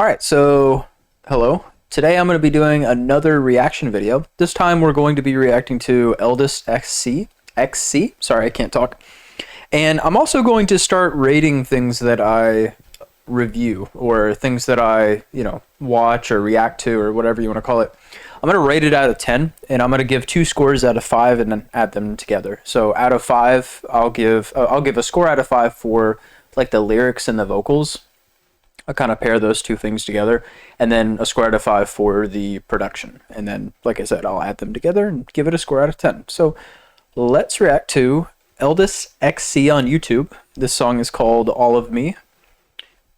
All right, so hello. Today I'm going to be doing another reaction video. This time we're going to be reacting to Eldest Xc. Sorry, I can't talk. And I'm also going to start rating things that I review or things that I, watch or react to or whatever you want to call it. I'm going to rate it out of 10, and I'm going to give 2 scores out of 5 and then add them together. So out of 5, I'll give a score out of 5 for like the lyrics and the vocals. I kind of pair those two things together, and then a score out of 5 for the production. And then, like I said, I'll add them together and give it a score out of 10. So let's react to Eldest Xc on YouTube. This song is called All of Me,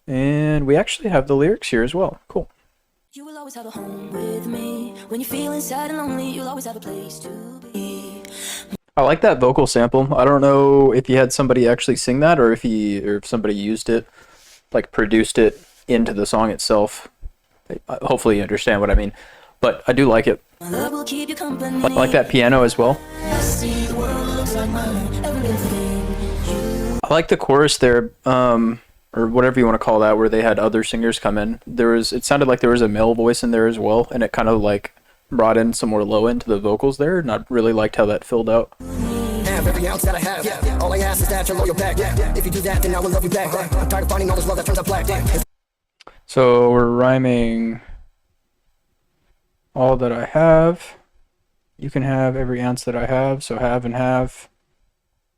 and we actually have the lyrics here as well. Cool. You will always have a home with me. When you're feeling sad and lonely, you'll always have a place to be. I like that vocal sample. I don't know if he had somebody actually sing that or if somebody used it, like produced it into the song itself. Hopefully you understand what I mean, but I do like it. I like that piano as well. I like the chorus there, or whatever you want to call that, where they had other singers come in. It sounded like there was a male voice in there as well, and it kind of like brought in some more low end to the vocals there, and I really liked how that filled out. Every ounce that I have, all I ask is that you're loyal back. If you do that, then I will love you back. I'm tired of finding all this love that turns out black. So we're rhyming all that I have. You can have every ounce that I have, so have and have,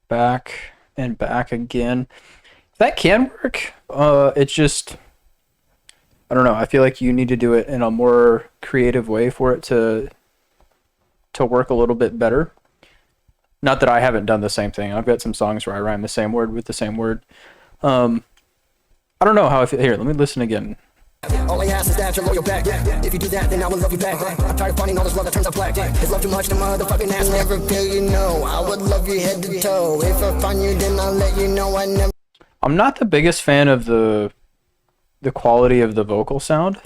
back and back again. That can work. It's just, I don't know. I feel like you need to do it in a more creative way for it to work a little bit better. Not that I haven't done the same thing. I've got some songs where I rhyme the same word with the same word. I don't know how I feel. Here, let me listen again. All I ask is that you're loyal back. If you do that, then I will love you back. I'm tired of finding all this love that turns out black. It's love too much to motherfucking ask. Never tell you no. I would love you head to toe. If I find you, then I'll let you know I never. I'm not the biggest fan of the quality of the vocal sound.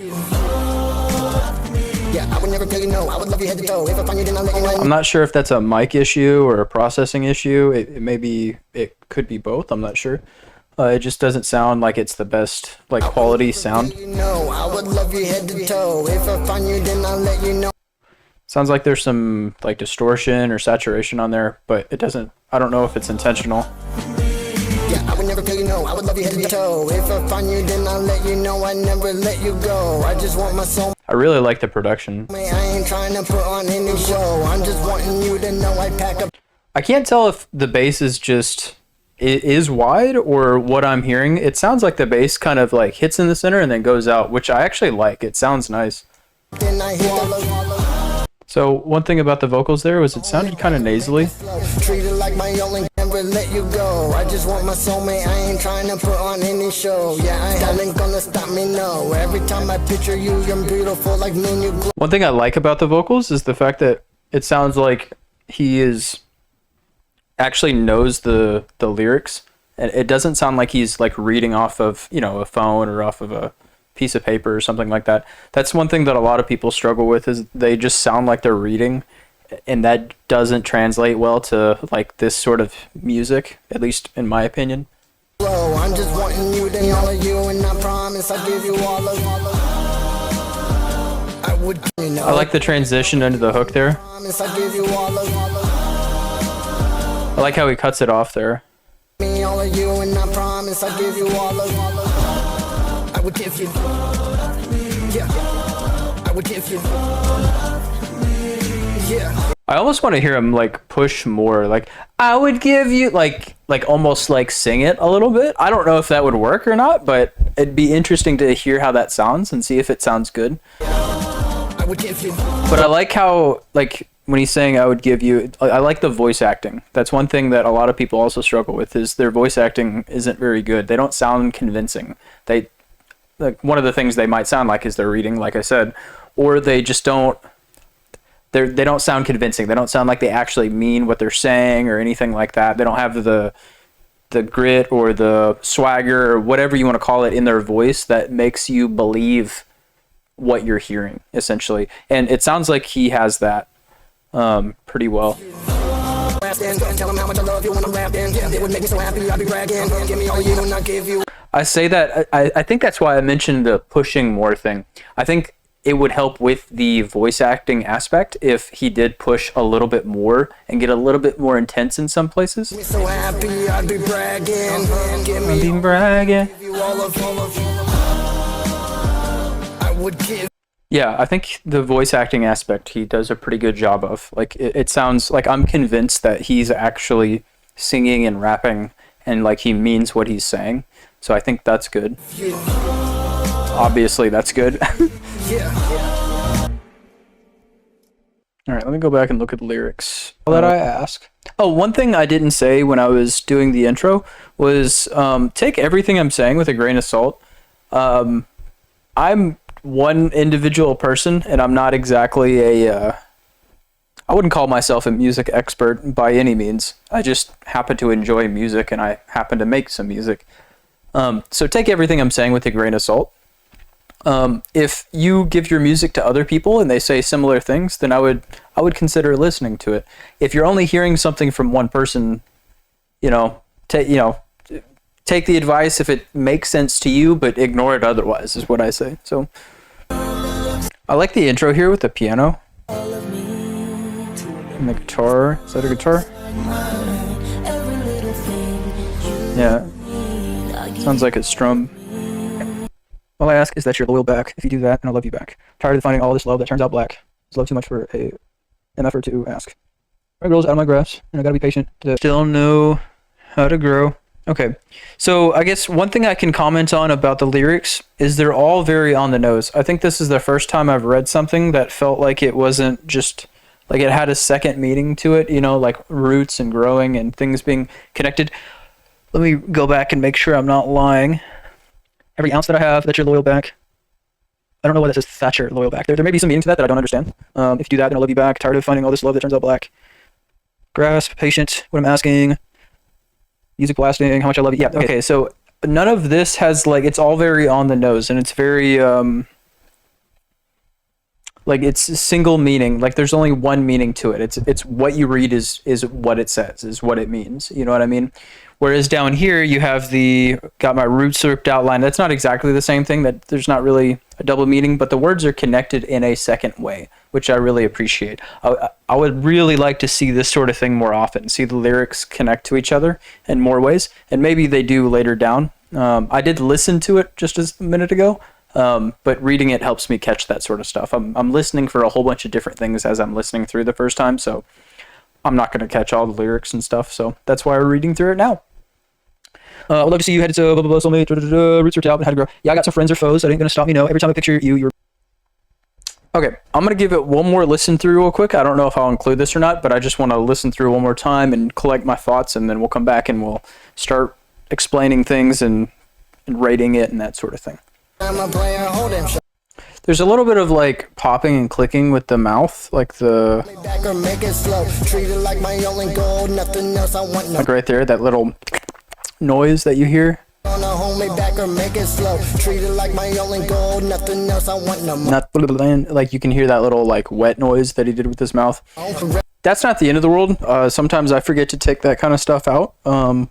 Yeah, I would never tell you no. I would love you head to toe. If I find you, then I'll let you know. I'm not sure if that's a mic issue or a processing issue. It could be both. I'm not sure. It just doesn't sound like it's the best quality sound. I would love you head to toe. If I find you, then I'll let you know. Sounds like there's some distortion or saturation on there, but it doesn't. I don't know if it's intentional. Yeah, I would never tell you no. I would love you head to toe. If I find you, then I'll let you know. I never let you go. I just want my soul. I really like the production. I ain't trying to put on any show. I'm just wanting you to know I pack up. I can't tell if the bass is wide or what I'm hearing. It sounds like the bass kind of hits in the center and then goes out, which I actually like. It sounds nice. So one thing about the vocals there was it sounded kind of nasally. Treated like my only, never let you go. I just want my soulmate. I ain't trying to put on any show. Yeah, I ain't gonna stop me, no. Every time I picture you, you're beautiful like me. You glow. One thing I like about the vocals is the fact that it sounds like he is actually knows the lyrics, and it doesn't sound like he's reading off of a phone or off of a piece of paper or something like that. That's one thing that a lot of people struggle with, is they just sound like they're reading, and that doesn't translate well to this sort of music, at least in my opinion. I'm just wanting you to know you, and I promise I'll give you all of I would, I like the transition into the hook there. I like how he cuts it off there. All of you, and I promise I'll give you all of I would give you. Yeah. I would give you. Yeah. I almost want to hear him push more, I would give you, almost sing it a little bit. I don't know if that would work or not, but it'd be interesting to hear how that sounds and see if it sounds good. I would give you. But I like how when he's saying I would give you, I like the voice acting. That's one thing that a lot of people also struggle with, is their voice acting isn't very good. They don't sound convincing. One of the things they might sound like is they're reading, like I said, or they just don't. They don't sound convincing. They don't sound like they actually mean what they're saying or anything like that. They don't have the grit or the swagger or whatever you want to call it in their voice that makes you believe what you're hearing, essentially. And it sounds like he has that pretty well. talking. Tell them how much I love you when I'm rapping. It would make me so happy, I'd be bragging. Give me all you and I'll give you. I say that, I think that's why I mentioned the pushing more thing. I think it would help with the voice acting aspect if he did push a little bit more and get a little bit more intense in some places. Me so happy, I'd be bragging. Give me I'd be bragging. you all of I would give. Yeah, I think the voice acting aspect he does a pretty good job of. Like it sounds like I'm convinced that he's actually singing and rapping and like he means what he's saying. So I think that's good. Obviously that's good. All right, let me go back and look at the lyrics. All that I ask. Oh, one thing I didn't say when I was doing the intro was take everything I'm saying with a grain of salt. I'm one individual person, and I'm not exactly a... I wouldn't call myself a music expert by any means. I just happen to enjoy music, and I happen to make some music. So take everything I'm saying with a grain of salt. If you give your music to other people and they say similar things, then I would consider listening to it. If you're only hearing something from one person, take the advice if it makes sense to you, but ignore it otherwise, is what I say. So I like the intro here with the piano and the guitar. Is that a guitar? Yeah. Sounds like it's strum. All I ask is that you're loyal back. If you do that, then I'll love you back. Tired of finding all this love that turns out black. Is love too much for an effort to ask? My girl's out of my grasp, and I gotta be patient to still know how to grow. Okay, so I guess one thing I can comment on about the lyrics is they're all very on the nose. I think this is the first time I've read something that felt like it wasn't just, like it had a second meaning to it, like roots and growing and things being connected. Let me go back and make sure I'm not lying. Every ounce that I have, that you're loyal back. I don't know why that says Thatcher loyal back. There may be some meaning to that I don't understand. If you do that, then I'll love you back. Tired of finding all this love that turns out black. Grasp, patient, what I'm asking. Music blasting, how much I love you. Yeah, okay, so none of this has, it's all very on the nose, and it's very, it's single meaning. There's only one meaning to it. It's what you read is what it says, is what it means. You know what I mean? Whereas down here, you have got my roots ripped outline. That's not exactly the same thing. That there's not really a double meaning, but the words are connected in a second way, which I really appreciate. I would really like to see this sort of thing more often, see the lyrics connect to each other in more ways, and maybe they do later down. I did listen to it just a minute ago, but reading it helps me catch that sort of stuff. I'm listening for a whole bunch of different things as I'm listening through the first time, so I'm not going to catch all the lyrics and stuff, so that's why we're reading through it now. I'd love to see you headed to blah, blah, blah, soulmate, roots ripped out, and how to grow. Yeah, I got some friends or foes that ain't going to stop me, no. Every time I picture you, you're... Okay, I'm going to give it one more listen through real quick. I don't know if I'll include this or not, but I just want to listen through one more time and collect my thoughts, and then we'll come back and we'll start explaining things and rating it and that sort of thing. I'm a player, hold him. There's a little bit of popping and clicking with the mouth, Back or make it slow. Treat it like my only goal. Nothing else I want. No. right there, that little noise that you hear. On a homie back or make it slow. Treat it like my only goal. Nothing else I want no more. You can hear that little wet noise that he did with his mouth. That's not the end of the world. Sometimes I forget to take that kind of stuff out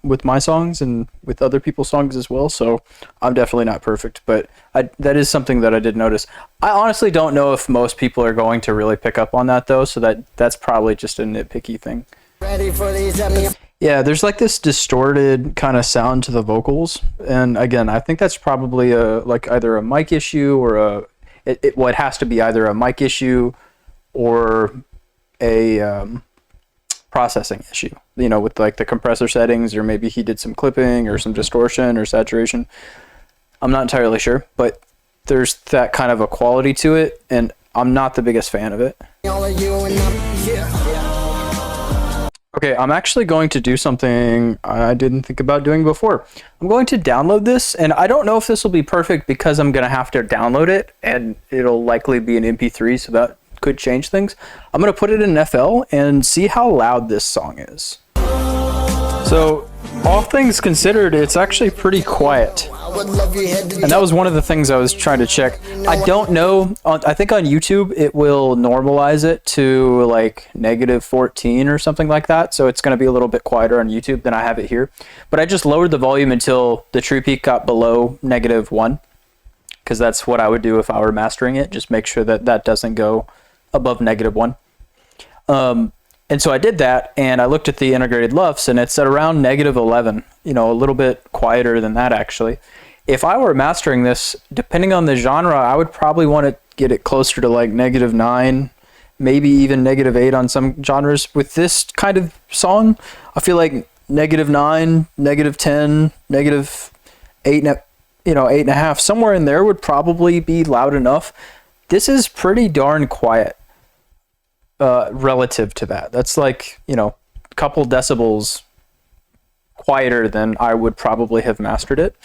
with my songs and with other people's songs as well, so I'm definitely not perfect, but that is something that I did notice. I honestly don't know if most people are going to really pick up on that, though, so that's probably just a nitpicky thing. Ready for these episodes. Yeah, there's this distorted kind of sound to the vocals, and again, I think that's probably either a mic issue or it has to be either a mic issue or a processing issue, with the compressor settings, or maybe he did some clipping or some distortion or saturation. I'm not entirely sure, but there's that kind of a quality to it, and I'm not the biggest fan of it. Okay, I'm actually going to do something I didn't think about doing before. I'm going to download this, and I don't know if this will be perfect because I'm going to have to download it, and it'll likely be an MP3, so that could change things. I'm going to put it in FL and see how loud this song is. So all things considered, it's actually pretty quiet. I would love you head to And that was one of the things I was trying to check. I don't know. I think on YouTube it will normalize it to like -14 or something like that. So it's going to be a little bit quieter on YouTube than I have it here. But I just lowered the volume until the true peak got below -1. Because that's what I would do if I were mastering it. Just make sure that that doesn't go above -1. And so I did that, and I looked at the integrated LUFS, and it's at around -11, you know, a little bit quieter than that, actually. If I were mastering this, depending on the genre, I would probably want to get it closer to like -9, maybe even -8 on some genres. With this kind of song, I feel like -9, -10, -8, you know, 8.5, somewhere in there would probably be loud enough. This is pretty darn quiet. Relative to that, that's like, you know, a couple decibels quieter than I would probably have mastered it.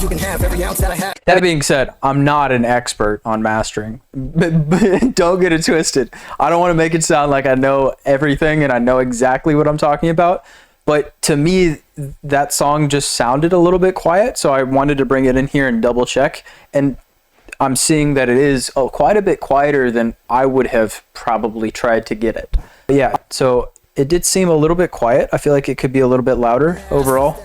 You can have every ounce that I have. That being said, I'm not an expert on mastering. But don't get it twisted. I don't want to make it sound like I know everything and I know exactly what I'm talking about. But to me, that song just sounded a little bit quiet, so I wanted to bring it in here and double check. And I'm seeing that it is quite a bit quieter than I would have probably tried to get it. But yeah, so it did seem a little bit quiet. I feel like it could be a little bit louder overall.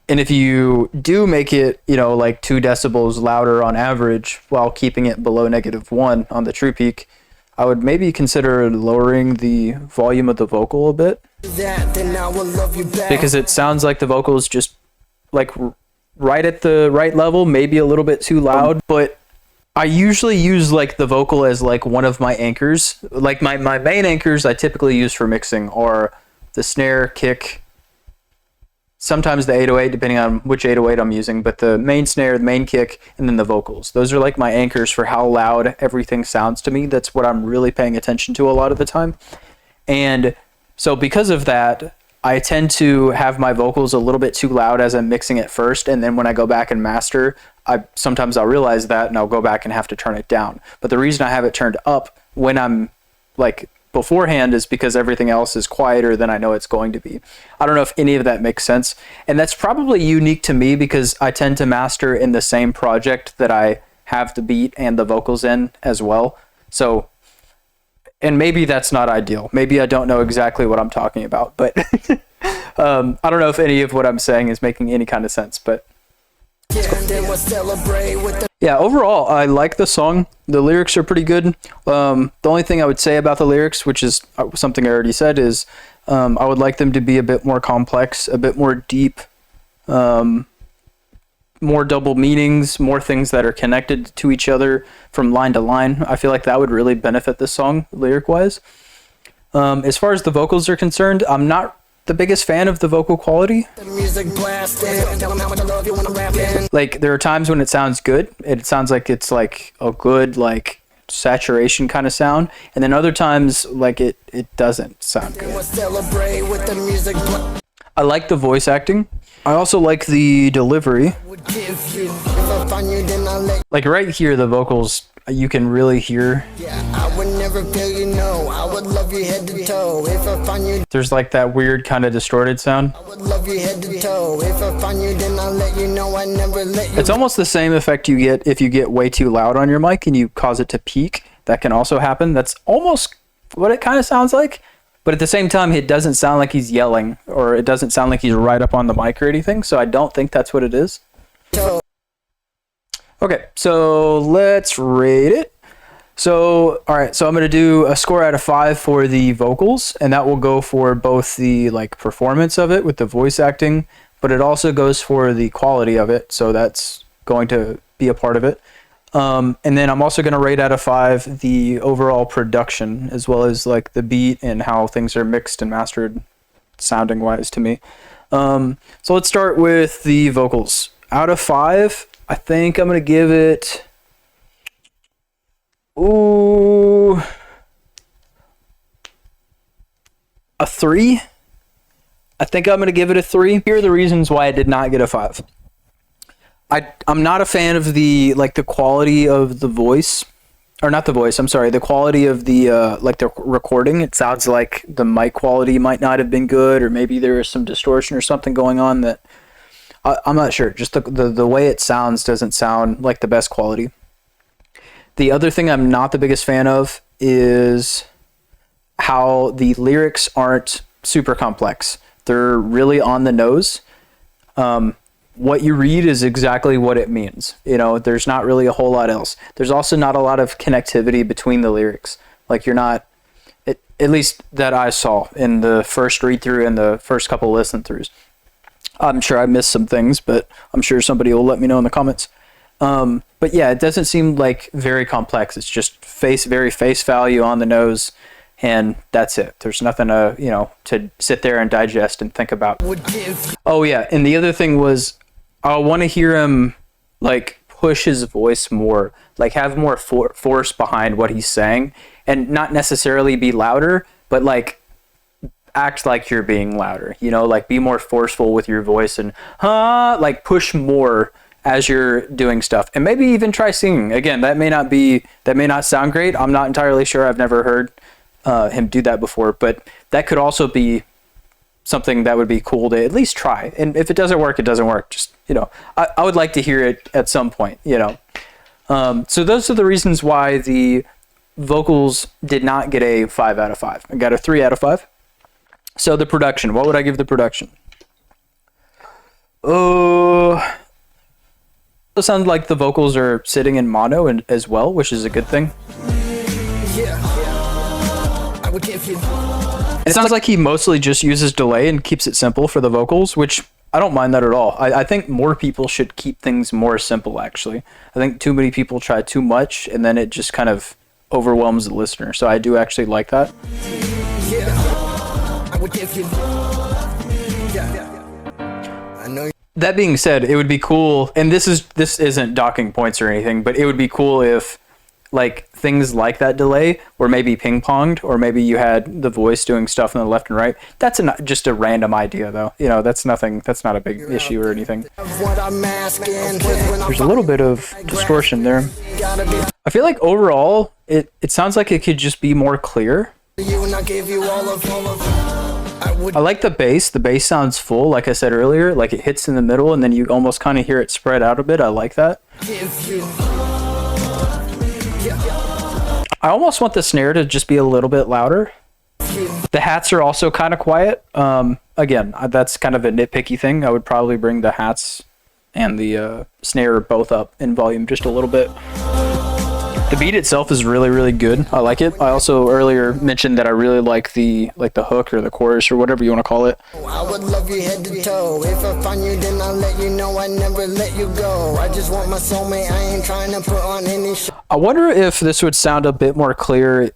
And if you do make it, you know, like 2 decibels louder on average while keeping it below -1 on the true peak, I would maybe consider lowering the volume of the vocal a bit. Because it sounds like the vocal is just like right at the right level, maybe a little bit too loud, but I usually use like the vocal as like one of my anchors. Like my main anchors I typically use for mixing are the snare, kick, sometimes the 808 depending on which 808 I'm using, but the main snare, the main kick, and then the vocals. Those are like my anchors for how loud everything sounds to me. That's what I'm really paying attention to a lot of the time. And so because of that, I tend to have my vocals a little bit too loud as I'm mixing it first, and then when I go back and master, sometimes I'll realize that and I'll go back and have to turn it down. But the reason I have it turned up when I'm like beforehand is because everything else is quieter than I know it's going to be. I don't know if any of that makes sense. And that's probably unique to me because I tend to master in the same project that I have the beat and the vocals in as well. So, and maybe that's not ideal. Maybe I don't know exactly what I'm talking about, but I don't know if any of what I'm saying is making any kind of sense, but yeah, overall, I like the song. The lyrics are pretty good. The only thing I would say about the lyrics, which is something I already said, is I would like them to be a bit more complex, a bit more deep, more double meanings, more things that are connected to each other from line to line. I feel like that would really benefit the song lyric-wise. As far as the vocals are concerned, I'm not the biggest fan of the vocal quality. Like, there are times when it sounds good. It sounds like it's like a good like saturation kind of sound, and then other times like it doesn't sound good. I like the voice acting. I also like the delivery. Like right here, the vocals, you can really hear. There's like that weird kind of distorted sound. It's almost the same effect you get if you get way too loud on your mic and you cause it to peak. That can also happen. That's almost what it kind of sounds like. But at the same time, it doesn't sound like he's yelling, or it doesn't sound like he's right up on the mic or anything. So I don't think that's what it is. Okay, so let's rate it. So, all right, so I'm going to do a score out of 5 for the vocals, and that will go for both the like performance of it with the voice acting, but it also goes for the quality of it. So that's going to be a part of it. And then I'm also going to rate out of 5 the overall production, as well as like the beat and how things are mixed and mastered sounding wise to me. So let's start with the vocals. Out of 5, I think I'm going to give it, a 3. I think I'm going to give it a 3. Here are the reasons why I did not get a 5. I'm not a fan of the quality of the voice or not the voice, I'm sorry, the quality of the like the recording. It sounds like the mic quality might not have been good, or maybe there is some distortion or something going on that I'm not sure. Just the way it sounds doesn't sound like the best quality. The other thing I'm not the biggest fan of is how the lyrics aren't super complex. They're really on the nose. What you read is exactly what it means. You know, there's not really a whole lot else. There's also not a lot of connectivity between the lyrics. Like you're not, at least that I saw in the first read through and the first couple listen throughs. I'm sure I missed some things, but I'm sure somebody will let me know in the comments. But yeah, it doesn't seem like very complex. It's just very face value on the nose, and that's it. There's nothing to, you know, to sit there and digest and think about. Oh yeah, and the other thing was, I want to hear him like push his voice more, like have more force behind what he's saying, and not necessarily be louder, but like act like you're being louder, you know, like be more forceful with your voice and like push more as you're doing stuff, and maybe even try singing. Again, that may not sound great. I'm not entirely sure. I've never heard him do that before, but that could also be something that would be cool to at least try. And if it doesn't work, it doesn't work. Just, you know, I would like to hear it at some point, you know. So those are the reasons why the vocals did not get a 5 out of 5. I got a 3 out of 5. So the production, what would I give the production? It sounds like the vocals are sitting in mono as well, which is a good thing. It sounds like he mostly just uses delay and keeps it simple for the vocals, which I don't mind that at all. I think more people should keep things more simple, actually. I think too many people try too much, and then it just kind of overwhelms the listener. So I do actually like that. That being said, it would be cool, and this isn't docking points or anything, but it would be cool if like things like that delay were maybe ping-ponged, or maybe you had the voice doing stuff on the left and right. That's just a random idea, though. You know, that's not a big issue or anything. There's a little bit of distortion there. I feel like overall, it sounds like it could just be more clear. I like the bass. The bass sounds full, like I said earlier. Like it hits in the middle, and then you almost kind of hear it spread out a bit. I like that. I almost want the snare to just be a little bit louder. The hats are also kind of quiet. Again, that's kind of a nitpicky thing. I would probably bring the hats and the snare both up in volume just a little bit. The beat itself is really, really good. I like it. I also earlier mentioned that I really like the hook or the chorus or whatever you want to call it. I would love you head to toe. If I find you, then I'll let you know I never let you go. I just want my soulmate. I ain't trying to put on any show. I wonder if this would sound a bit more clear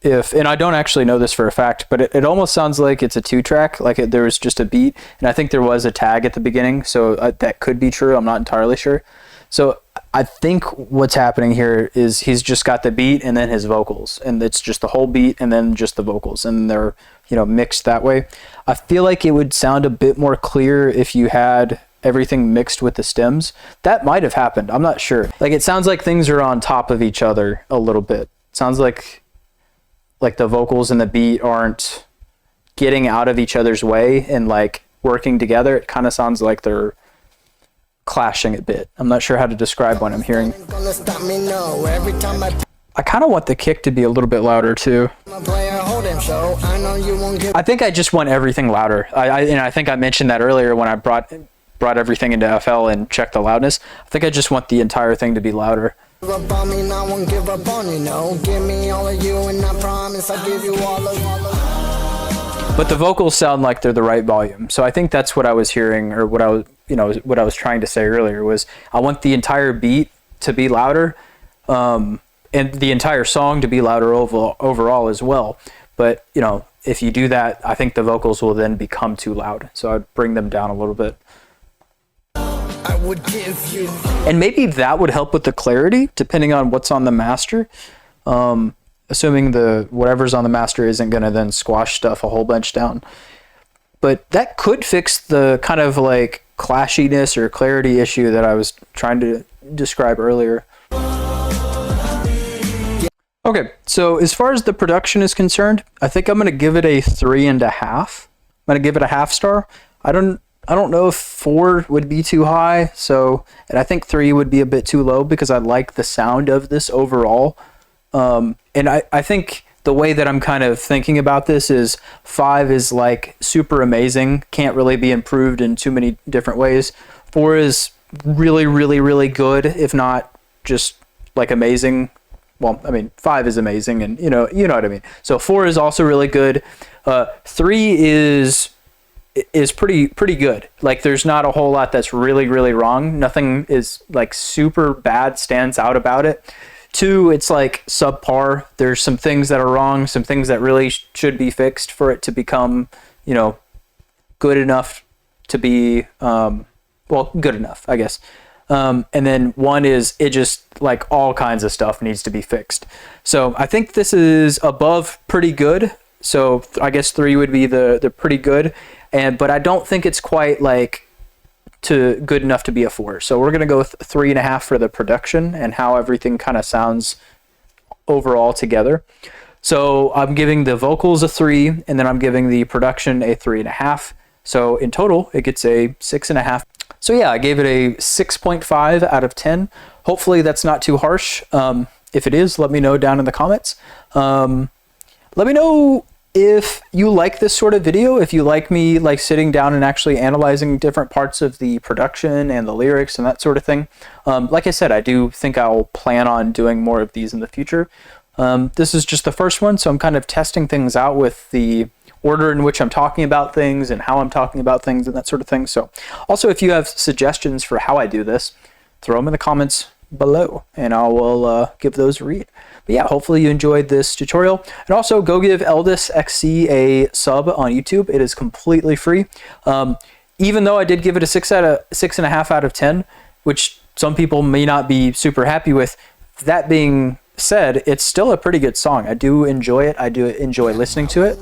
if, and I don't actually know this for a fact, but it almost sounds like it's a 2-track, like there was just a beat, and I think there was a tag at the beginning, so that could be true. I'm not entirely sure. So I think what's happening here is he's just got the beat and then his vocals, and it's just the whole beat and then just the vocals, and they're, you know, mixed that way. I feel like it would sound a bit more clear if you had everything mixed with the stems. That might have happened. I'm not sure. Like it sounds like things are on top of each other a little bit. It sounds like the vocals and the beat aren't getting out of each other's way and like working together. It kind of sounds like they're clashing a bit. I'm not sure how to describe what I'm hearing. I kind of want the kick to be a little bit louder too. I think I just want everything louder. I think I mentioned that earlier when I brought everything into FL and checked the loudness. I think I just want the entire thing to be louder. But the vocals sound like they're the right volume. So I think that's what I was hearing, or what I was trying to say earlier was I want the entire beat to be louder, and the entire song to be louder overall as well. But, you know, if you do that, I think the vocals will then become too loud. So I'd bring them down a little bit. I would give you. And maybe that would help with the clarity, depending on what's on the master. Assuming whatever's on the master isn't going to then squash stuff a whole bunch down. But that could fix the kind of like clashiness or clarity issue that I was trying to describe earlier. Okay, so as far as the production is concerned, I think I'm gonna give it a 3.5. I'm gonna give it a half star. I don't know if 4 would be too high, and I think 3 would be a bit too low because I like the sound of this overall. And I think the way that I'm kind of thinking about this is 5 is like super amazing, can't really be improved in too many different ways. 4 is really, really, really good, if not just like amazing. Well, I mean, 5 is amazing, and you know what I mean. So 4 is also really good. 3 is pretty good. Like, there's not a whole lot that's really, really wrong. Nothing is like super bad stands out about it. 2, it's like subpar. There's some things that are wrong, some things that really should be fixed for it to become, good enough to be, good enough, I guess. And then 1 is, it just like all kinds of stuff needs to be fixed. So I think this is above pretty good. So I guess 3 would be the pretty good. But I don't think it's quite like to good enough to be a 4. So we're gonna go with 3.5 for the production and how everything kind of sounds overall together. So I'm giving the vocals a 3, and then I'm giving the production a 3.5. So in total, it gets a 6.5. So yeah, I gave it a 6.5 out of 10. Hopefully that's not too harsh. If it is, let me know down in the comments. Let me know if you like this sort of video, if you like me like sitting down and actually analyzing different parts of the production and the lyrics and that sort of thing. Like I said, I do think I'll plan on doing more of these in the future. This is just the first one, so I'm kind of testing things out with the order in which I'm talking about things and how I'm talking about things and that sort of thing. So also, if you have suggestions for how I do this, throw them in the comments below and I will give those a read. But yeah, hopefully you enjoyed this tutorial. And also go give Eldest Xc a sub on YouTube. It is completely free. Even though I did give it a 6.5 out of 10, which some people may not be super happy with, that being said, it's still a pretty good song. I do enjoy it. I do enjoy listening to it.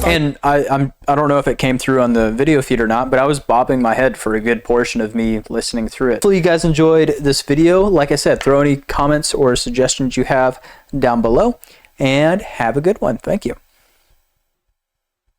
And I don't know if it came through on the video feed or not, but I was bobbing my head for a good portion of me listening through it. Hopefully you guys enjoyed this video. Like I said, throw any comments or suggestions you have down below, and have a good one. Thank you.